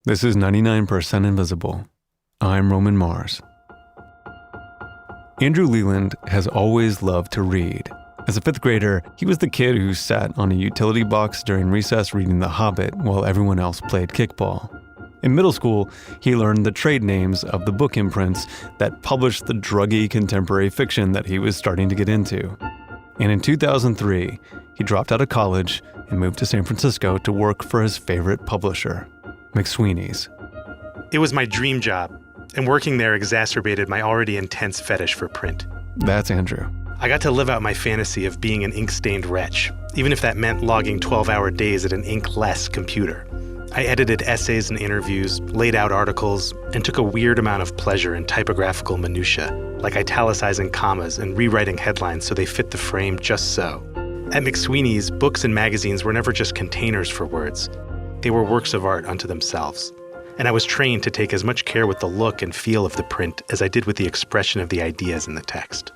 This is 99% Invisible. I'm Roman Mars. Andrew Leland has always loved to read. As a fifth grader, he was the kid who sat on a utility box during recess reading The Hobbit while everyone else played kickball. In middle school, he learned the trade names of the book imprints that published the druggy contemporary fiction that he was starting to get into. And in 2003, he dropped out of college and moved to San Francisco to work for his favorite publisher, McSweeney's. It was my dream job, and working there exacerbated my already intense fetish for print. That's Andrew. I got to live out my fantasy of being an ink-stained wretch, even if that meant logging 12-hour days at an ink-less computer. I edited essays and interviews, laid out articles, and took a weird amount of pleasure in typographical minutiae, like italicizing commas and rewriting headlines so they fit the frame just so. At McSweeney's, books and magazines were never just containers for words. They were works of art unto themselves. And I was trained to take as much care with the look and feel of the print as I did with the expression of the ideas in the text.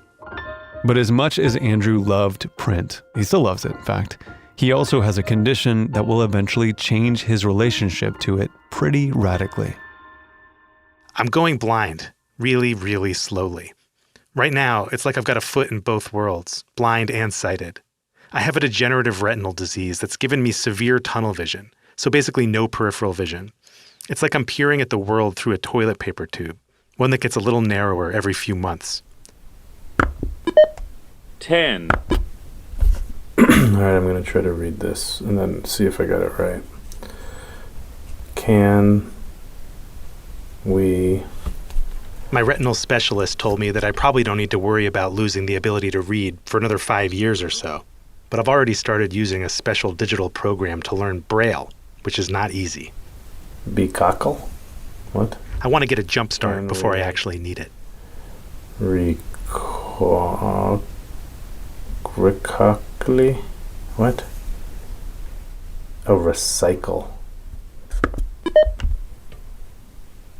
But as much as Andrew loved print, he still loves it, in fact, he also has a condition that will eventually change his relationship to it pretty radically. I'm going blind, really, really slowly. Right now, it's like I've got a foot in both worlds, blind and sighted. I have a degenerative retinal disease that's given me severe tunnel vision, so basically no peripheral vision. It's like I'm peering at the world through a toilet paper tube, one that gets a little narrower every few months. 10. All right, I'm going to try to read this and then see if I got it right. Can we... My retinal specialist told me that I probably don't need to worry about losing the ability to read for another 5 years or so. But I've already started using a special digital program to learn Braille, which is not easy. Be cockle? What? I want to get a jump start before I actually need it. Recockly? What? Oh, recycle.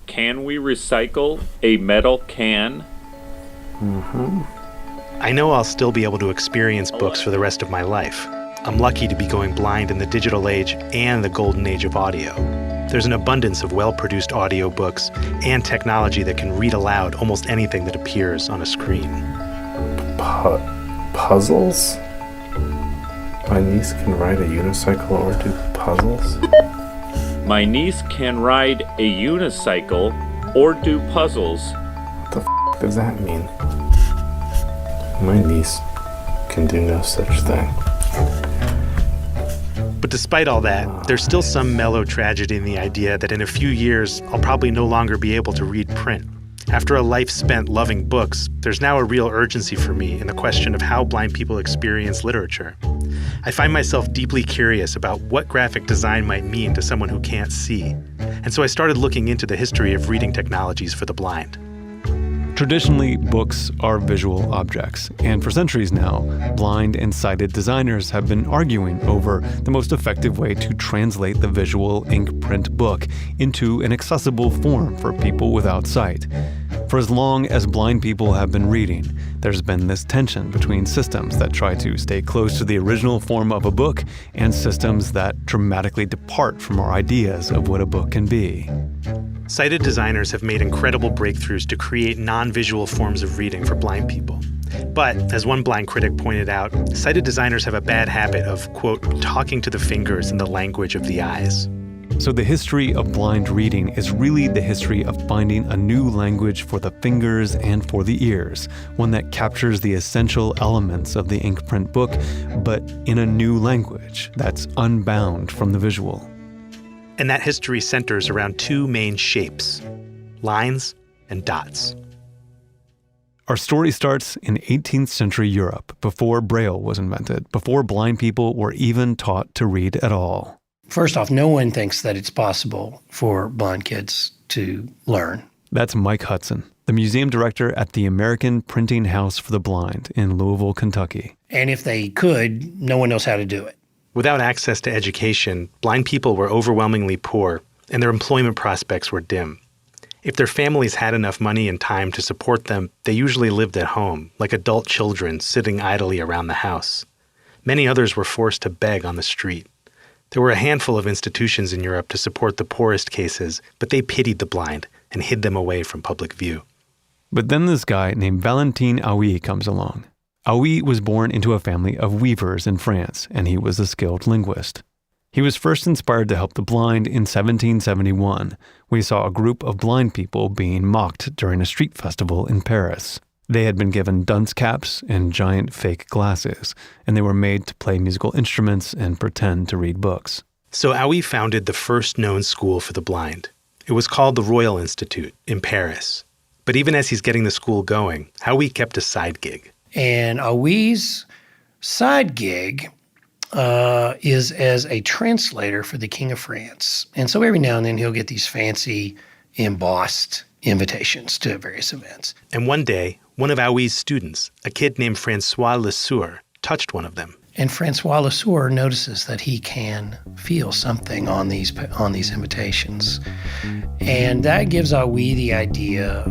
Can we recycle a metal can? I know I'll still be able to experience books for the rest of my life. I'm lucky to be going blind in the digital age and the golden age of audio. There's an abundance of well-produced audiobooks and technology that can read aloud almost anything that appears on a screen. Puzzles? My niece can ride a unicycle or do puzzles? My niece can ride a unicycle or do puzzles. What the f*** does that mean? My niece can do no such thing. But despite all that, there's still some mellow tragedy in the idea that in a few years, I'll probably no longer be able to read print. After a life spent loving books, there's now a real urgency for me in the question of how blind people experience literature. I find myself deeply curious about what graphic design might mean to someone who can't see. And so I started looking into the history of reading technologies for the blind. Traditionally, books are visual objects, and for centuries now, blind and sighted designers have been arguing over the most effective way to translate the visual ink print book into an accessible form for people without sight. For as long as blind people have been reading, there's been this tension between systems that try to stay close to the original form of a book and systems that dramatically depart from our ideas of what a book can be. Sighted designers have made incredible breakthroughs to create non-visual forms of reading for blind people. But, as one blind critic pointed out, sighted designers have a bad habit of, quote, talking to the fingers in the language of the eyes. So the history of blind reading is really the history of finding a new language for the fingers and for the ears, one that captures the essential elements of the ink print book, but in a new language that's unbound from the visual. And that history centers around two main shapes, lines and dots. Our story starts in 18th century Europe, before Braille was invented, before blind people were even taught to read at all. First off, no one thinks that it's possible for blind kids to learn. That's Mike Hudson, the museum director at the American Printing House for the Blind in Louisville, Kentucky. And if they could, no one knows how to do it. Without access to education, blind people were overwhelmingly poor, and their employment prospects were dim. If their families had enough money and time to support them, they usually lived at home, like adult children sitting idly around the house. Many others were forced to beg on the street. There were a handful of institutions in Europe to support the poorest cases, but they pitied the blind and hid them away from public view. But then this guy named Valentin Hauy comes along. Hauy was born into a family of weavers in France, and he was a skilled linguist. He was first inspired to help the blind in 1771, when he saw a group of blind people being mocked during a street festival in Paris. They had been given dunce caps and giant fake glasses, and they were made to play musical instruments and pretend to read books. So Hauy founded the first known school for the blind. It was called the Royal Institute in Paris. But even as he's getting the school going, Hauy kept a side gig. And Haui's side gig is as a translator for the King of France. And so every now and then he'll get these fancy embossed invitations to various events. And one day, one of Haui's students, a kid named Francois Lesueur, touched one of them. And Francois Lesueur notices that he can feel something on these invitations. And that gives Hauy the idea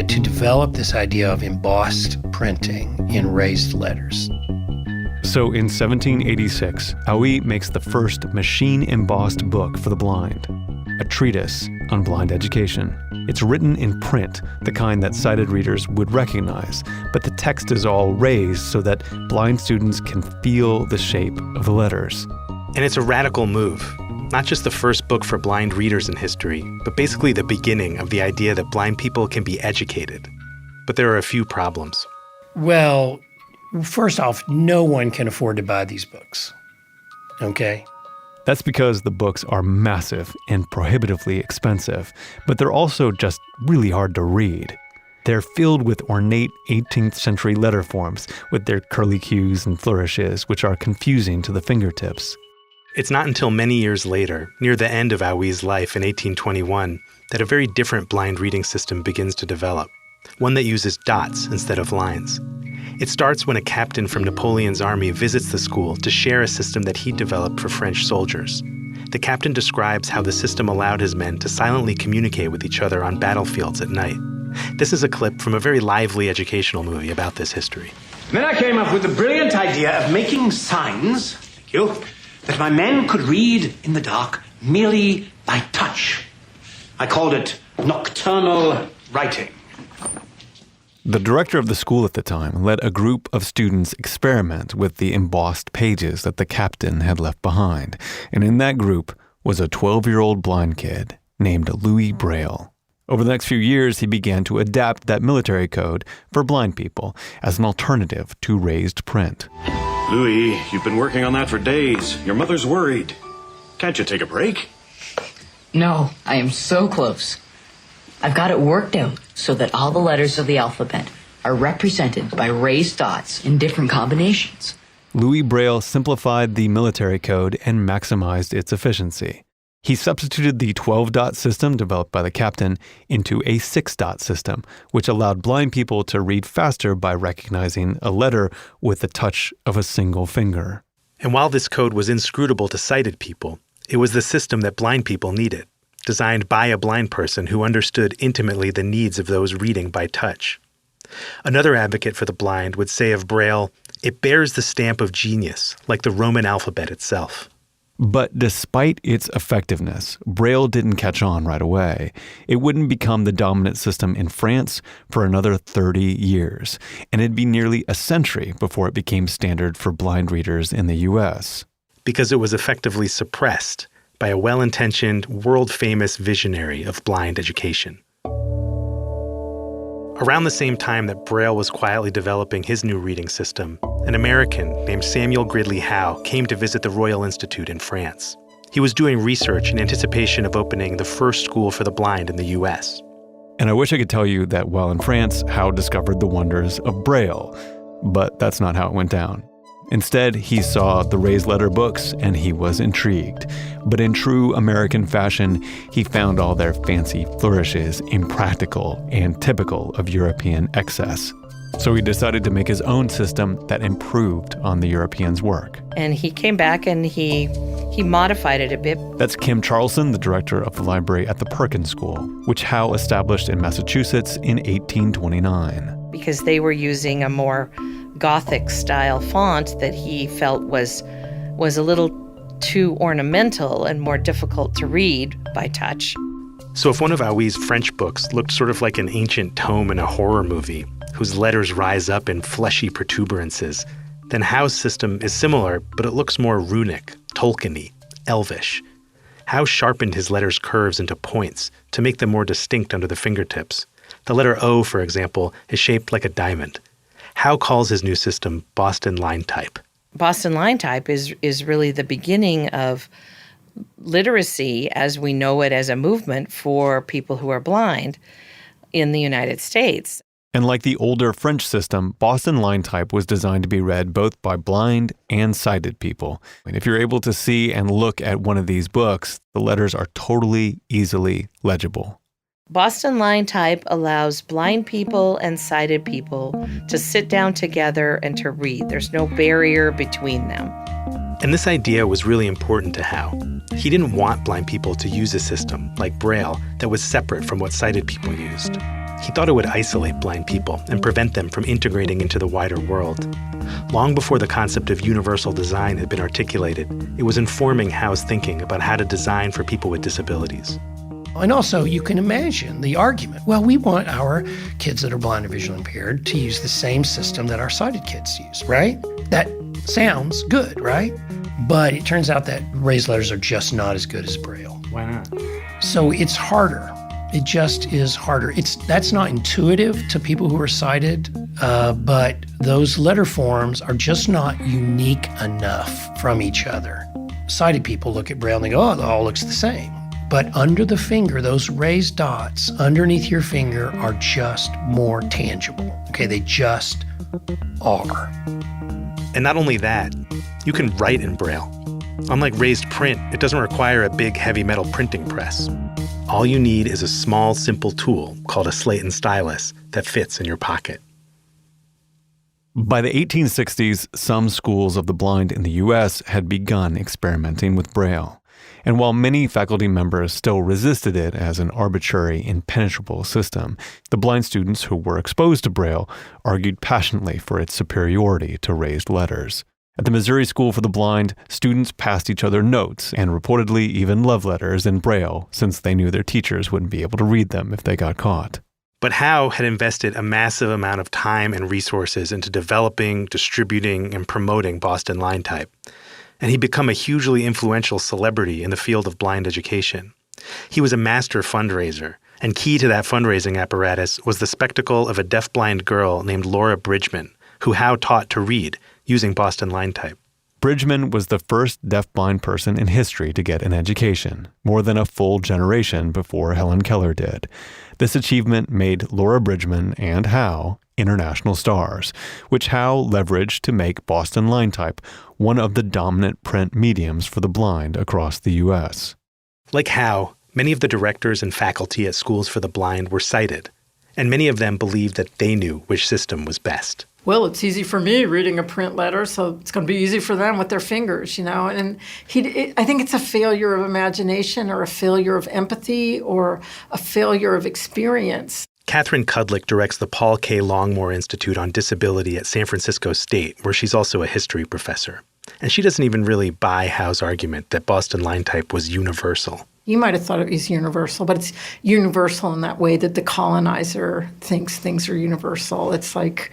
to develop this idea of embossed printing in raised letters. So in 1786, Hauy makes the first machine-embossed book for the blind, a treatise on blind education. It's written in print, the kind that sighted readers would recognize, but the text is all raised so that blind students can feel the shape of the letters. And it's a radical move. Not just the first book for blind readers in history, but basically the beginning of the idea that blind people can be educated. But there are a few problems. Well, first off, no one can afford to buy these books. Okay? That's because the books are massive and prohibitively expensive, but they're also just really hard to read. They're filled with ornate 18th century letter forms with their curlicues and flourishes, which are confusing to the fingertips. It's not until many years later, near the end of Haui's life in 1821, that a very different blind reading system begins to develop, one that uses dots instead of lines. It starts when a captain from Napoleon's army visits the school to share a system that he developed for French soldiers. The captain describes how the system allowed his men to silently communicate with each other on battlefields at night. This is a clip from a very lively educational movie about this history. Then I came up with the brilliant idea of making signs, thank you, that my men could read in the dark merely by touch. I called it nocturnal writing. The director of the school at the time let a group of students experiment with the embossed pages that the captain had left behind. And in that group was a 12-year-old blind kid named Louis Braille. Over the next few years, he began to adapt that military code for blind people as an alternative to raised print. Louis, you've been working on that for days. Your mother's worried. Can't you take a break? No, I am so close. I've got it worked out so that all the letters of the alphabet are represented by raised dots in different combinations. Louis Braille simplified the military code and maximized its efficiency. He substituted the 12-dot system developed by the captain into a 6-dot system, which allowed blind people to read faster by recognizing a letter with the touch of a single finger. And while this code was inscrutable to sighted people, it was the system that blind people needed, designed by a blind person who understood intimately the needs of those reading by touch. Another advocate for the blind would say of Braille, it bears the stamp of genius, like the Roman alphabet itself. But despite its effectiveness, Braille didn't catch on right away. It wouldn't become the dominant system in France for another 30 years, and it'd be nearly a century before it became standard for blind readers in the U.S. Because it was effectively suppressed by a well-intentioned, world-famous visionary of blind education. Around the same time that Braille was quietly developing his new reading system, an American named Samuel Gridley Howe came to visit the Royal Institute in France. He was doing research in anticipation of opening the first school for the blind in the U.S. And I wish I could tell you that while in France, Howe discovered the wonders of Braille, but that's not how it went down. Instead, he saw the raised letter books and he was intrigued. But in true American fashion, he found all their fancy flourishes impractical and typical of European excess. So he decided to make his own system that improved on the Europeans' work. And he came back and he modified it a bit. That's Kim Charlson, the director of the library at the Perkins School, which Howe established in Massachusetts in 1829. Because they were using a more Gothic style font that he felt was a little too ornamental and more difficult to read by touch. So if one of Haui's French books looked sort of like an ancient tome in a horror movie, whose letters rise up in fleshy protuberances, then Howe's system is similar, but it looks more runic, Tolkien-y, elvish. Howe sharpened his letters' curves into points to make them more distinct under the fingertips. The letter O, for example, is shaped like a diamond. Howe calls his new system Boston line type. Boston line type is really the beginning of literacy as we know it as a movement for people who are blind in the United States. And like the older French system, Boston line type was designed to be read both by blind and sighted people. And if you're able to see and look at one of these books, the letters are totally easily legible. Boston line type allows blind people and sighted people to sit down together and to read. There's no barrier between them. And this idea was really important to Howe. He didn't want blind people to use a system, like Braille, that was separate from what sighted people used. He thought it would isolate blind people and prevent them from integrating into the wider world. Long before the concept of universal design had been articulated, it was informing Howe's thinking about how to design for people with disabilities. And also, you can imagine the argument. Well, we want our kids that are blind or visually impaired to use the same system that our sighted kids use, right? That sounds good, right? But it turns out that raised letters are just not as good as Braille. Why not? So it's harder. It just is harder. That's not intuitive to people who are sighted, but those letter forms are just not unique enough from each other. Sighted people look at Braille and they go, oh, it all looks the same. But under the finger, those raised dots underneath your finger are just more tangible. Okay, they just are. And not only that, you can write in Braille. Unlike raised print, it doesn't require a big heavy metal printing press. All you need is a small, simple tool called a slate and stylus that fits in your pocket. By the 1860s, some schools of the blind in the U.S. had begun experimenting with Braille. And while many faculty members still resisted it as an arbitrary, impenetrable system, the blind students who were exposed to Braille argued passionately for its superiority to raised letters. At the Missouri School for the Blind, students passed each other notes and reportedly even love letters in Braille since they knew their teachers wouldn't be able to read them if they got caught. But Howe had invested a massive amount of time and resources into developing, distributing, and promoting Boston line type. And he'd become a hugely influential celebrity in the field of blind education. He was a master fundraiser, and key to that fundraising apparatus was the spectacle of a deafblind girl named Laura Bridgman, who Howe taught to read using Boston line type. Bridgman was the first deafblind person in history to get an education, more than a full generation before Helen Keller did. This achievement made Laura Bridgman and Howe international stars, which Howe leveraged to make Boston line type one of the dominant print mediums for the blind across the U.S. Like Howe, many of the directors and faculty at schools for the blind were sighted, and many of them believed that they knew which system was best. Well, it's easy for me reading a print letter, so it's going to be easy for them with their fingers, you know. And I think it's a failure of imagination or a failure of empathy or a failure of experience. Catherine Kudlick directs the Paul K. Longmore Institute on Disability at San Francisco State, where she's also a history professor. And she doesn't even really buy Howe's argument that Boston line type was universal. You might have thought it was universal, but it's universal in that way that the colonizer thinks things are universal. It's like,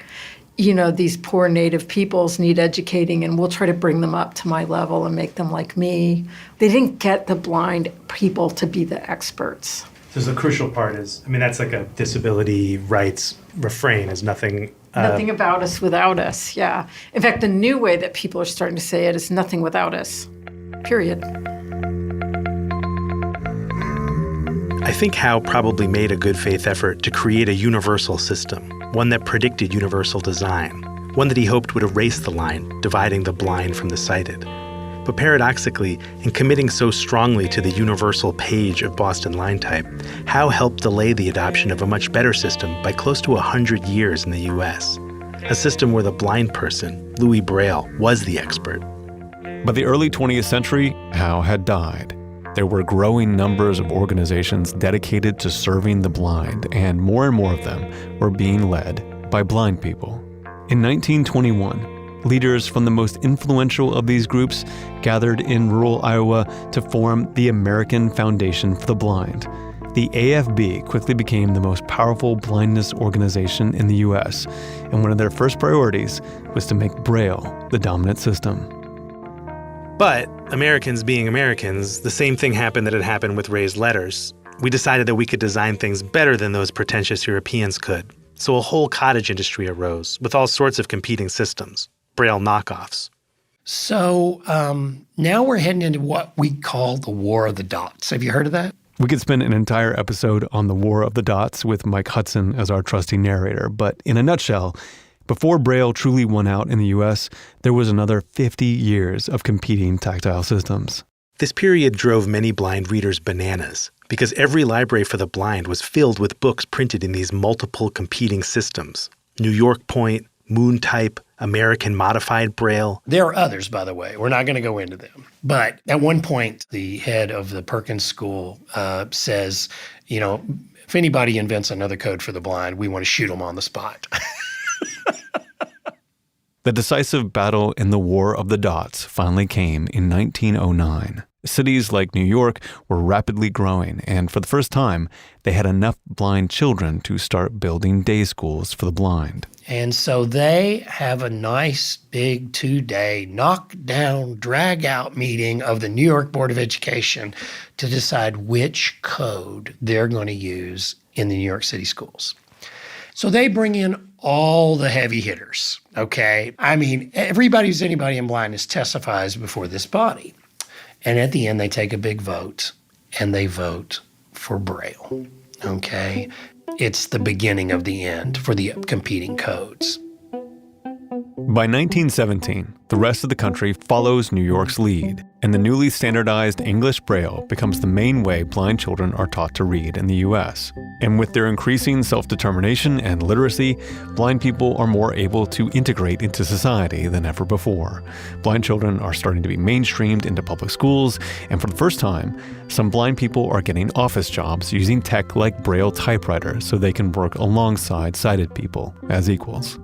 you know, these poor native peoples need educating and we'll try to bring them up to my level and make them like me. They didn't get the blind people to be the experts. So the crucial part is, I mean, that's like a disability rights refrain, is nothing... Nothing about us without us, yeah. In fact, the new way that people are starting to say it is nothing without us, period. I think Howe probably made a good faith effort to create a universal system, one that predicted universal design, one that he hoped would erase the line dividing the blind from the sighted. But paradoxically, in committing so strongly to the universal page of Boston line type, Howe helped delay the adoption of a much better system by close to 100 years in the U.S., a system where the blind person, Louis Braille, was the expert. By the early 20th century, Howe had died. There were growing numbers of organizations dedicated to serving the blind, and more of them were being led by blind people. In 1921, leaders from the most influential of these groups gathered in rural Iowa to form the American Foundation for the Blind. The AFB quickly became the most powerful blindness organization in the U.S., and one of their first priorities was to make Braille the dominant system. But Americans being Americans, the same thing happened that had happened with raised letters. We decided that we could design things better than those pretentious Europeans could. So a whole cottage industry arose with all sorts of competing systems, Braille knockoffs. So now we're heading into what we call the War of the Dots. Have you heard of that? We could spend an entire episode on the War of the Dots with Mike Hudson as our trusty narrator, but in a nutshell, before Braille truly won out in the U.S., there was another 50 years of competing tactile systems. This period drove many blind readers bananas because every library for the blind was filled with books printed in these multiple competing systems. New York Point, Moon Type, American Modified Braille. There are others, by the way. We're not going to go into them. But at one point, the head of the Perkins School says, if anybody invents another code for the blind, we want to shoot them on the spot. The decisive battle in the War of the Dots finally came in 1909. Cities like New York were rapidly growing, and for the first time, they had enough blind children to start building day schools for the blind. And so they have a nice big 2-day knock-down, drag-out meeting of the New York Board of Education to decide which code they're going to use in the New York City schools. So they bring in all the heavy hitters, okay? I mean, everybody who's anybody in blindness testifies before this body. And at the end, they take a big vote, and they vote for Braille, okay? It's the beginning of the end for the competing codes. By 1917, the rest of the country follows New York's lead, and the newly standardized English Braille becomes the main way blind children are taught to read in the U.S. And with their increasing self-determination and literacy, blind people are more able to integrate into society than ever before. Blind children are starting to be mainstreamed into public schools, and for the first time, some blind people are getting office jobs using tech like Braille typewriters so they can work alongside sighted people as equals.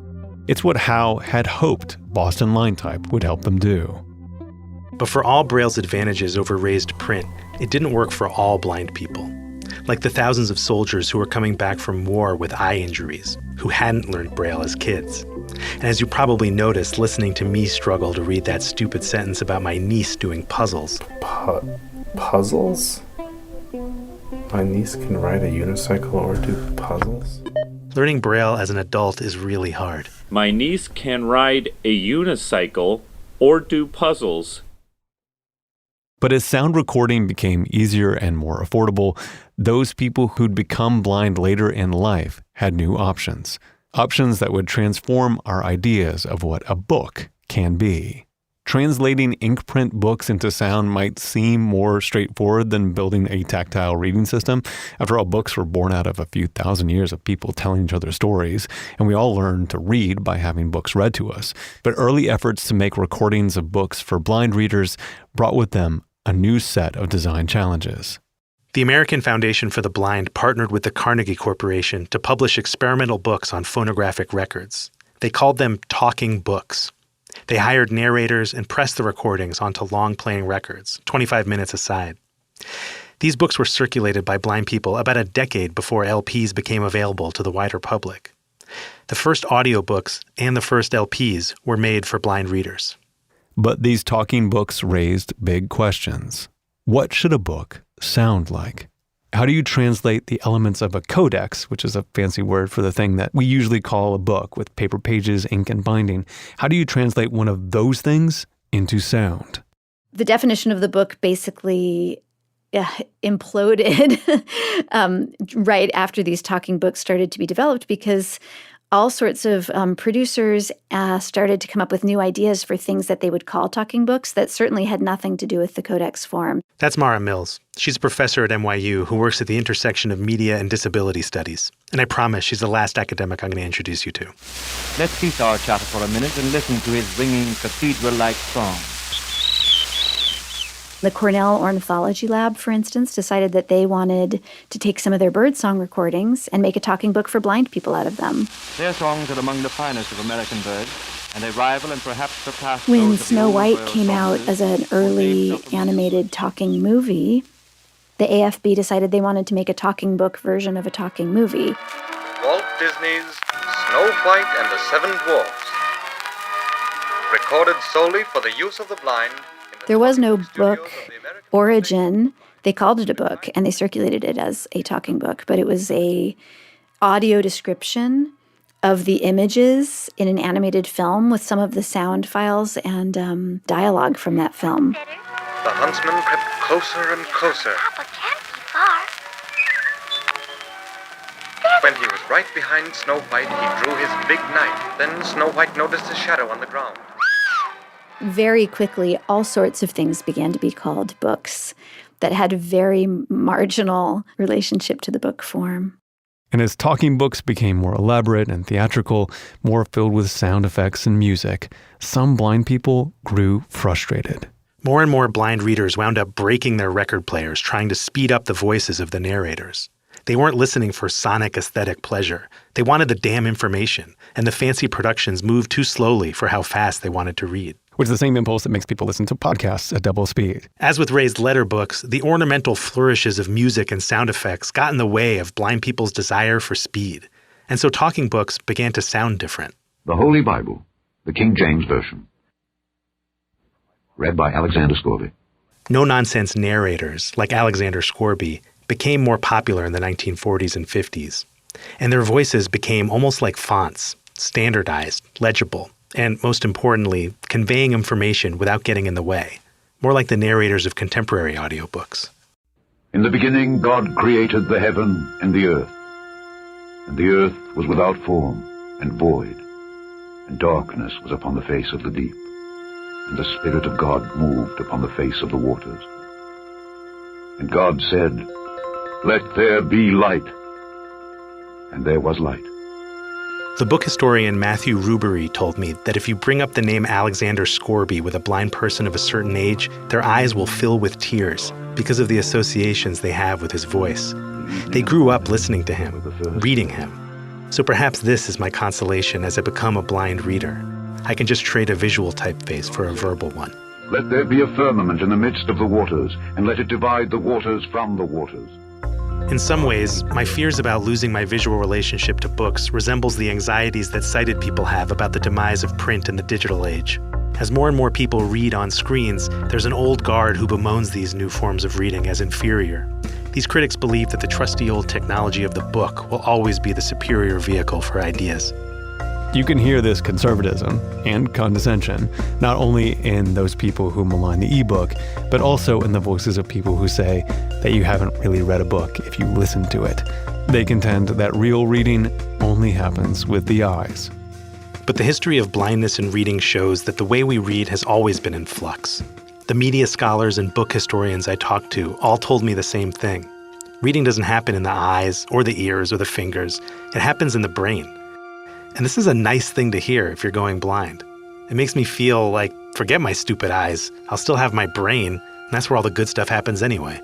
It's what Howe had hoped Boston Line Type would help them do. But for all Braille's advantages over raised print, it didn't work for all blind people. Like the thousands of soldiers who were coming back from war with eye injuries, who hadn't learned Braille as kids. And as you probably noticed listening to me struggle to read that stupid sentence about my niece doing puzzles. Puzzles? My niece can ride a unicycle or do puzzles? Learning Braille as an adult is really hard. My niece can ride a unicycle or do puzzles. But as sound recording became easier and more affordable, those people who'd become blind later in life had new options. Options that would transform our ideas of what a book can be. Translating ink print books into sound might seem more straightforward than building a tactile reading system. After all, books were born out of a few thousand years of people telling each other stories, and we all learned to read by having books read to us. But early efforts to make recordings of books for blind readers brought with them a new set of design challenges. The American Foundation for the Blind partnered with the Carnegie Corporation to publish experimental books on phonographic records. They called them talking books. They hired narrators and pressed the recordings onto long-playing records, 25 minutes aside. These books were circulated by blind people about a decade before LPs became available to the wider public. The first audiobooks and the first LPs were made for blind readers. But these talking books raised big questions. What should a book sound like? How do you translate the elements of a codex, which is a fancy word for the thing that we usually call a book with paper pages, ink, and binding? How do you translate one of those things into sound? The definition of the book basically imploded right after these talking books started to be developed because all sorts of producers started to come up with new ideas for things that they would call talking books that certainly had nothing to do with the codex form. That's Mara Mills. She's a professor at NYU who works at the intersection of media and disability studies. And I promise she's the last academic I'm going to introduce you to. Let's cease our chatter for a minute and listen to his ringing cathedral-like song. The Cornell Ornithology Lab, for instance, decided that they wanted to take some of their birdsong recordings and make a talking book for blind people out of them. Their songs are among the finest of American birds, and they rival and perhaps surpass When those of the Snow old White Royal came out songbirds, as an early animated talking movie, the AFB decided they wanted to make a talking book version of a talking movie. Walt Disney's Snow White and the Seven Dwarfs. Recorded solely for the use of the blind. There was no book origin. They called it a book, and they circulated it as a talking book, but it was a audio description of the images in an animated film with some of the sound files and dialogue from that film. The huntsman crept closer and closer. Papa can't be far. When he was right behind Snow White, he drew his big knife. Then Snow White noticed a shadow on the ground. Very quickly, all sorts of things began to be called books that had a very marginal relationship to the book form. And as talking books became more elaborate and theatrical, more filled with sound effects and music, some blind people grew frustrated. More and more blind readers wound up breaking their record players trying to speed up the voices of the narrators. They weren't listening for sonic aesthetic pleasure. They wanted the damn information, and the fancy productions moved too slowly for how fast they wanted to read. Which is the same impulse that makes people listen to podcasts at double speed. As with raised letter books, the ornamental flourishes of music and sound effects got in the way of blind people's desire for speed. And so talking books began to sound different. The Holy Bible, the King James Version. Read by Alexander Scorby. No-nonsense narrators, like Alexander Scorby, became more popular in the 1940s and 50s. And their voices became almost like fonts, standardized, legible, and most importantly, conveying information without getting in the way, more like the narrators of contemporary audiobooks. In the beginning, God created the heaven and the earth was without form and void, and darkness was upon the face of the deep, and the Spirit of God moved upon the face of the waters. And God said, "Let there be light," and there was light. The book historian Matthew Rubery told me that if you bring up the name Alexander Scorby with a blind person of a certain age, their eyes will fill with tears because of the associations they have with his voice. They grew up listening to him, reading him. So perhaps this is my consolation as I become a blind reader. I can just trade a visual typeface for a verbal one. Let there be a firmament in the midst of the waters, and let it divide the waters from the waters. In some ways, my fears about losing my visual relationship to books resembles the anxieties that sighted people have about the demise of print in the digital age. As more and more people read on screens, there's an old guard who bemoans these new forms of reading as inferior. These critics believe that the trusty old technology of the book will always be the superior vehicle for ideas. You can hear this conservatism and condescension, not only in those people who malign the ebook, but also in the voices of people who say that you haven't really read a book if you listen to it. They contend that real reading only happens with the eyes. But the history of blindness in reading shows that the way we read has always been in flux. The media scholars and book historians I talked to all told me the same thing. Reading doesn't happen in the eyes or the ears or the fingers. It happens in the brain. And this is a nice thing to hear if you're going blind. It makes me feel like, forget my stupid eyes, I'll still have my brain, and that's where all the good stuff happens anyway.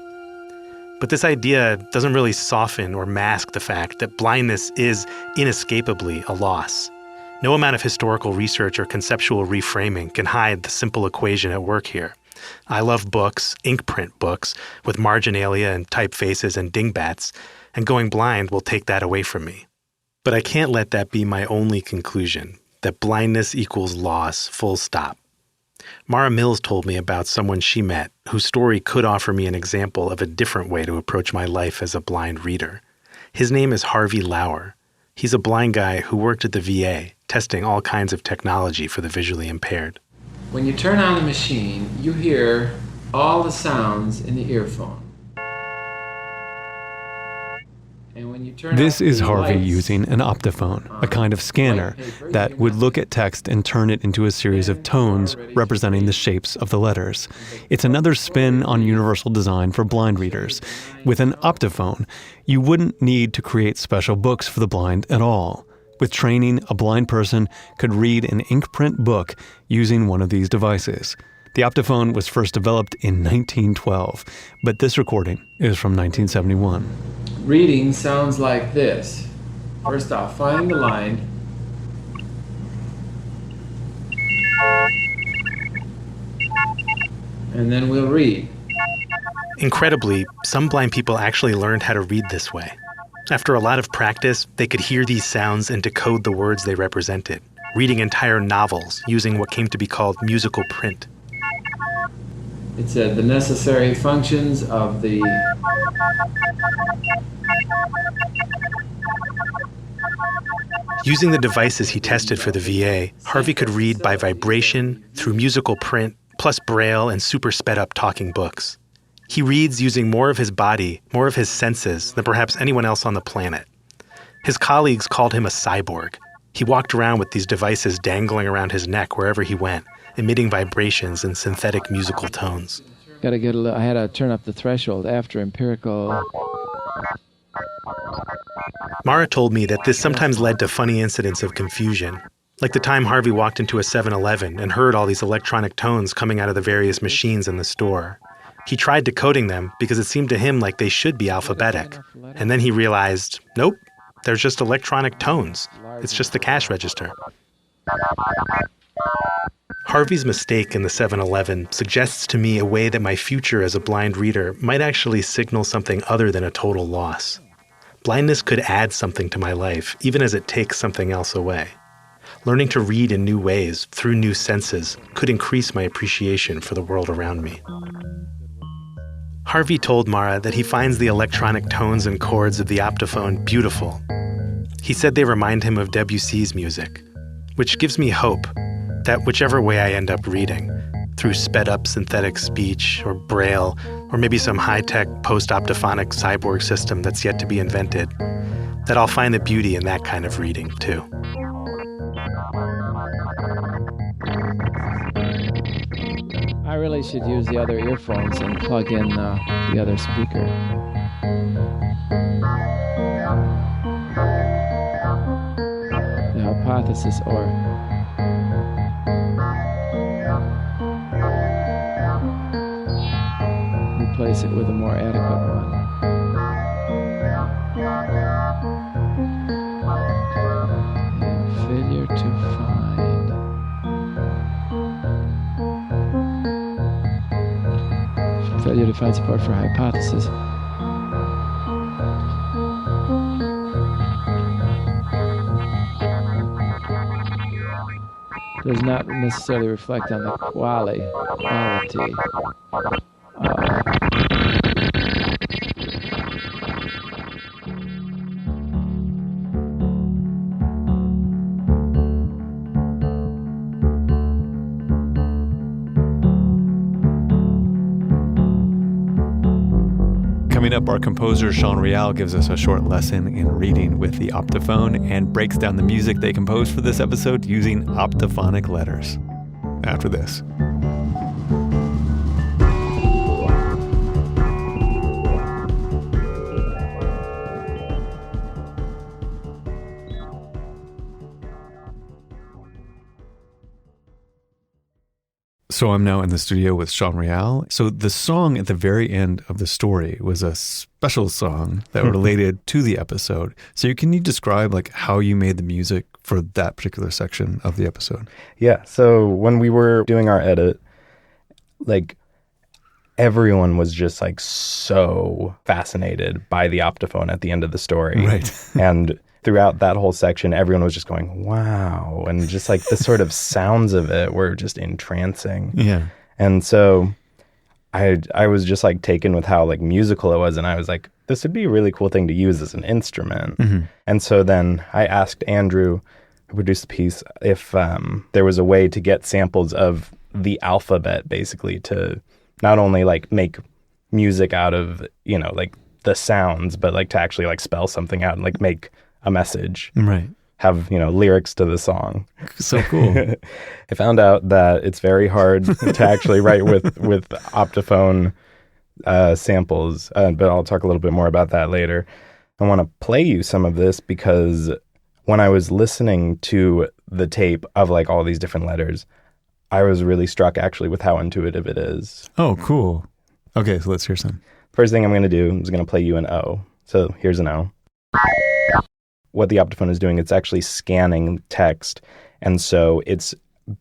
But this idea doesn't really soften or mask the fact that blindness is inescapably a loss. No amount of historical research or conceptual reframing can hide the simple equation at work here. I love books, ink print books, with marginalia and typefaces and dingbats, and going blind will take that away from me. But I can't let that be my only conclusion, that blindness equals loss, full stop. Mara Mills told me about someone she met whose story could offer me an example of a different way to approach my life as a blind reader. His name is Harvey Lauer. He's a blind guy who worked at the VA, testing all kinds of technology for the visually impaired. When you turn on the machine, you hear all the sounds in the earphone. This is Harvey using an optophone, a kind of scanner that would look at text and turn it into a series of tones representing the shapes of the letters. It's another spin on universal design for blind readers. With an optophone, you wouldn't need to create special books for the blind at all. With training, a blind person could read an ink print book using one of these devices. The optophone was first developed in 1912, but this recording is from 1971. Reading sounds like this. First off, find the line. And then we'll read. Incredibly, some blind people actually learned how to read this way. After a lot of practice, they could hear these sounds and decode the words they represented, reading entire novels using what came to be called musical print. It said the necessary functions of the Using the devices he tested for the VA, Harvey could read by vibration, through musical print, plus Braille and super sped up talking books. He reads using more of his body, more of his senses than perhaps anyone else on the planet. His colleagues called him a cyborg. He walked around with these devices dangling around his neck wherever he went, emitting vibrations and synthetic musical tones. I had to turn up the threshold after empirical. Mara told me that this sometimes led to funny incidents of confusion, like the time Harvey walked into a 7-Eleven and heard all these electronic tones coming out of the various machines in the store. He tried decoding them because it seemed to him like they should be alphabetic. And then he realized, nope, they're just electronic tones. It's just the cash register. Harvey's mistake in the 7-Eleven suggests to me a way that my future as a blind reader might actually signal something other than a total loss. Blindness could add something to my life, even as it takes something else away. Learning to read in new ways, through new senses, could increase my appreciation for the world around me. Harvey told Mara that he finds the electronic tones and chords of the optophone beautiful. He said they remind him of Debussy's music, which gives me hope that whichever way I end up reading, through sped-up synthetic speech or Braille, or maybe some high-tech post-optophonic cyborg system that's yet to be invented, that I'll find the beauty in that kind of reading, too. I really should use the other earphones and plug in the other speaker. The hypothesis or replace it with a more adequate one. And failure to find. Failure to find support for hypothesis. Does not necessarily reflect on the quality. Coming up, our composer Sean Real gives us a short lesson in reading with the optophone and breaks down the music they composed for this episode using optophonic letters. After this. So I'm now in the studio with Sean Real. So the song at the very end of the story was a special song that related to the episode. So can you describe like how you made the music for that particular section of the episode? Yeah. So when we were doing our edit, like everyone was just like so fascinated by the optophone at the end of the story. Right. And throughout that whole section, everyone was just going, wow. And just like the sort of sounds of it were just entrancing. Yeah. And so I was just like taken with how like musical it was. And I was like, this would be a really cool thing to use as an instrument. Mm-hmm. And so then I asked Andrew, who produced the piece, if there was a way to get samples of the alphabet basically to not only like make music out of, you know, like the sounds, but like to actually like spell something out and like make a message, right? Have, you know, lyrics to the song. So cool. I found out that it's very hard to actually write with optophone samples, but I'll talk a little bit more about that later. I want to play you some of this because when I was listening to the tape of like all these different letters, I was really struck actually with how intuitive it is. Oh, cool. Okay, so let's hear some. First thing I'm going to do is going to play you an O. So here's an O. What the optophone is doing, it's actually scanning text. And so it's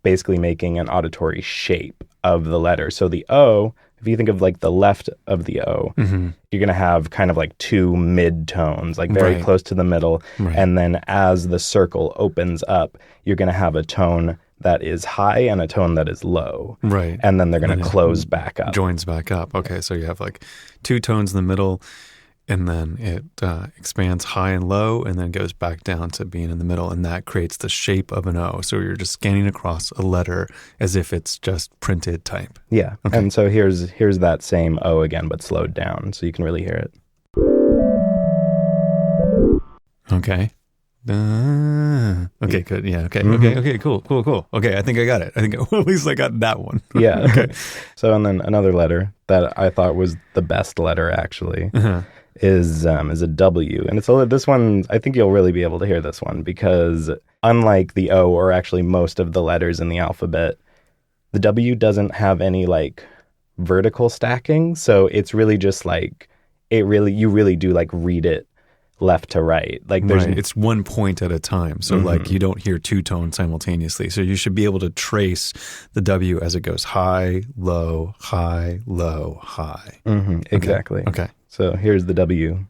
basically making an auditory shape of the letter. So the O, if you think of like the left of the O, you're going to have kind of like two mid-tones, like very close to the middle. Right. And then as the circle opens up, you're going to have a tone that is high and a tone that is low. Right. And then they're going to close back up. Joins back up. Okay, so you have like two tones in the middle, and then it expands high and low, and then goes back down to being in the middle, and that creates the shape of an O. So you're just scanning across a letter as if it's just printed type. Yeah, okay. And so here's that same O again, but slowed down, so you can really hear it. Okay. Okay, good. Yeah, okay. Okay, cool. Okay, I think I got it. I think at least I got that one. Yeah. Okay. So, and then another letter that I thought was the best letter actually is a W. And this one, I think you'll really be able to hear this one because unlike the O, or actually most of the letters in the alphabet, the W doesn't have any like vertical stacking. So it's really just like, you really do like read it left to right. Like there's it's one point at a time. So like you don't hear two tones simultaneously. So you should be able to trace the W as it goes high, low, high, low, high. Exactly. Okay. So here's the W.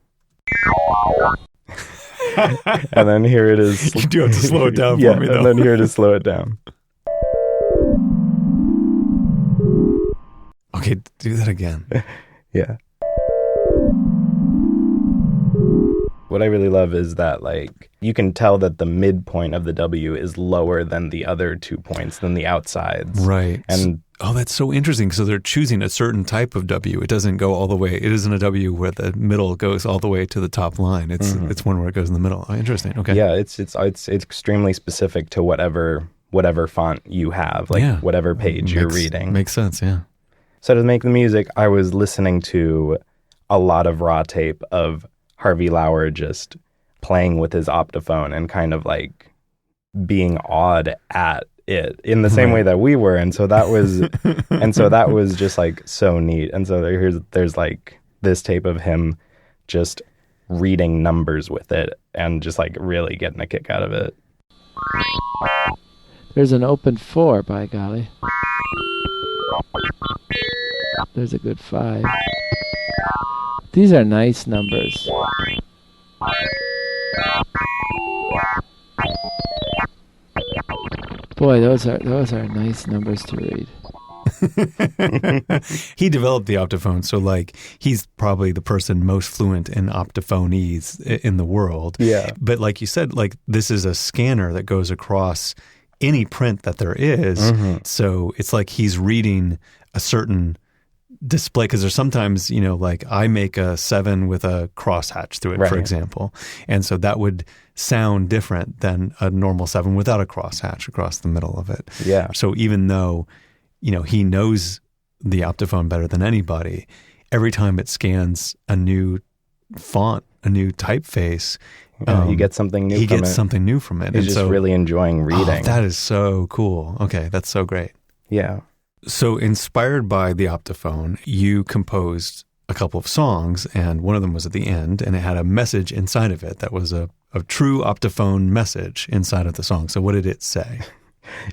And then here it is. You do have to slow it down for me though. And then here to slow it down. Okay, do that again. Yeah. What I really love is that, like, you can tell that the midpoint of the W is lower than the other 2 points, than the outsides. Right. And that's so interesting. So they're choosing a certain type of W. It doesn't go all the way. It isn't a W where the middle goes all the way to the top line. It's one where it goes in the middle. Oh, interesting. Okay. Yeah, it's extremely specific to whatever font you have, like whatever page you're reading. Makes sense, yeah. So to make the music, I was listening to a lot of raw tape of Harvey Lauer just playing with his optophone and kind of like being awed at it in the same way that we were. And so that was just like so neat. And so there's like this tape of him just reading numbers with it and just like really getting a kick out of it. There's an open 4, by golly. There's a good 5. These are nice numbers. Boy, those are nice numbers to read. He developed the optophone, so like he's probably the person most fluent in optophonies in the world. Yeah. But like you said, like this is a scanner that goes across any print that there is. So it's like he's reading a certain display, because there's sometimes, like I make a 7 with a crosshatch through it, for example. And so that would sound different than a normal 7 without a crosshatch across the middle of it. Yeah. So even though, he knows the optophone better than anybody, every time it scans a new font, a new typeface, you get something new from it. Something new from it. He's just really enjoying reading. Oh, that is so cool. Okay, that's so great. Yeah. So inspired by the optophone, you composed a couple of songs, and one of them was at the end, and it had a message inside of it that was a true optophone message inside of the song. So what did it say?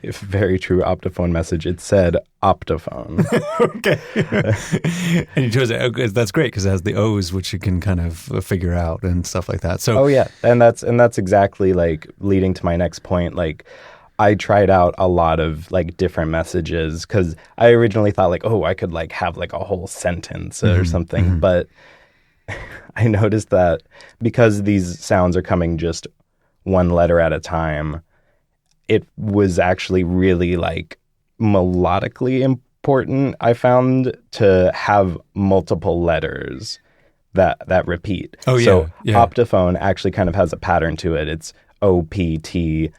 If very true optophone message. It said optophone. Okay. And you chose it. That's great because it has the O's, which you can kind of figure out and stuff like that. So and that's exactly like leading to my next point. Like I tried out a lot of like different messages because I originally thought like, I could like have like a whole sentence or something. But I noticed that because these sounds are coming just one letter at a time, it was actually really like melodically important, I found, to have multiple letters that repeat. So optophone actually kind of has a pattern to it. It's O-P-T,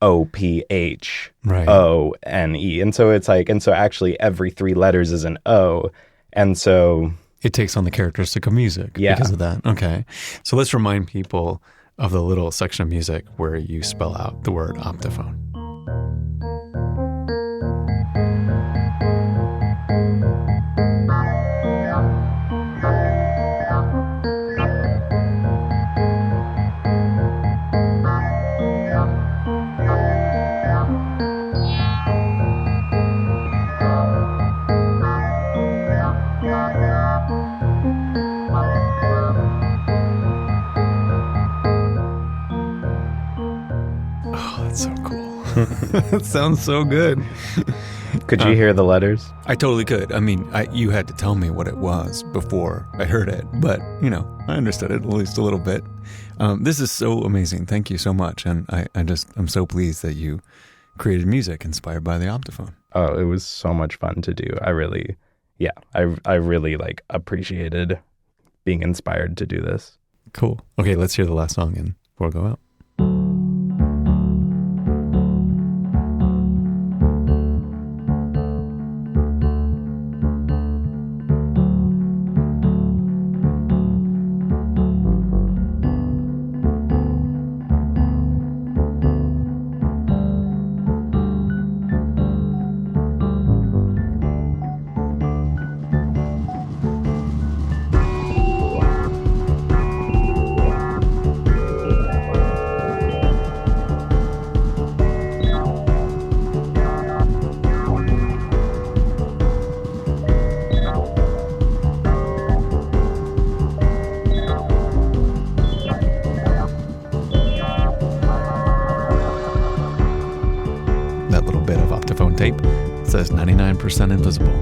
O-P-H, O-N-E. And so it's like, actually every 3 letters is an O. And so it takes on the characteristic of music because of that. Okay. So let's remind people of the little section of music where you spell out the word optophone. That's so cool. That sounds so good. Could you hear the letters? I totally could. I mean, you had to tell me what it was before I heard it, but, I understood it at least a little bit. This is so amazing. Thank you so much. And I'm so pleased that you created music inspired by the optophone. Oh, it was so much fun to do. I really appreciated being inspired to do this. Cool. Okay, let's hear the last song and we'll go out. Tape says 99% invisible.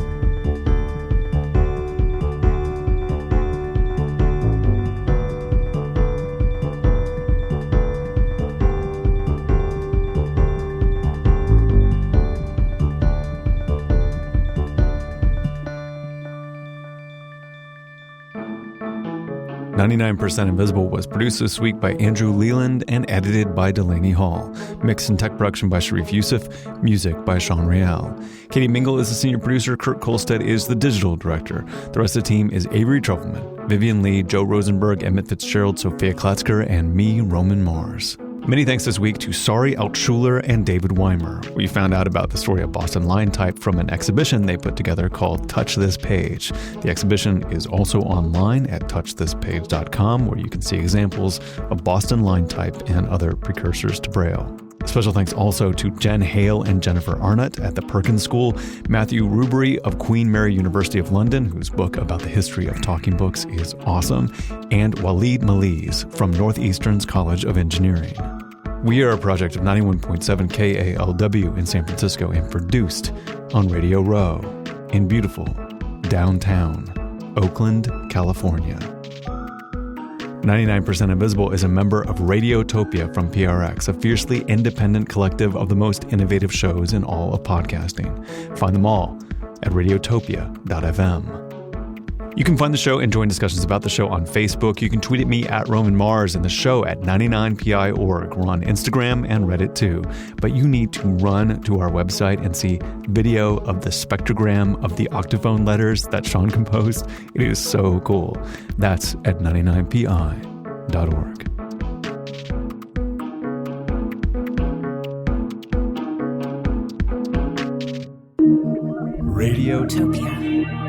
"99% Invisible" was produced this week by Andrew Leland and edited by Delaney Hall. Mix and tech production by Sharif Youssef. Music by Sean Real. Katie Mingle is the senior producer. Kurt Kolstad is the digital director. The rest of the team is Avery Trufelman, Vivian Lee, Joe Rosenberg, Emmett Fitzgerald, Sophia Klatzker, and me, Roman Mars. Many thanks this week to Sari Altschuler and David Weimer. We found out about the story of Boston line type from an exhibition they put together called Touch This Page. The exhibition is also online at touchthispage.com, where you can see examples of Boston line type and other precursors to Braille. Special thanks also to Jen Hale and Jennifer Arnott at the Perkins School, Matthew Rubery of Queen Mary University of London, whose book about the history of talking books is awesome, and Waleed Maliz from Northeastern's College of Engineering. We are a project of 91.7 KALW in San Francisco and produced on Radio Row in beautiful downtown Oakland, California. 99% Invisible is a member of Radiotopia from PRX, a fiercely independent collective of the most innovative shows in all of podcasting. Find them all at radiotopia.fm. You can find the show and join discussions about the show on Facebook. You can tweet at me at Roman Mars and the show at 99pi.org. We're on Instagram and Reddit too. But you need to run to our website and see video of the spectrogram of the octophone letters that Sean composed. It is so cool. That's at 99pi.org. Radiotopia.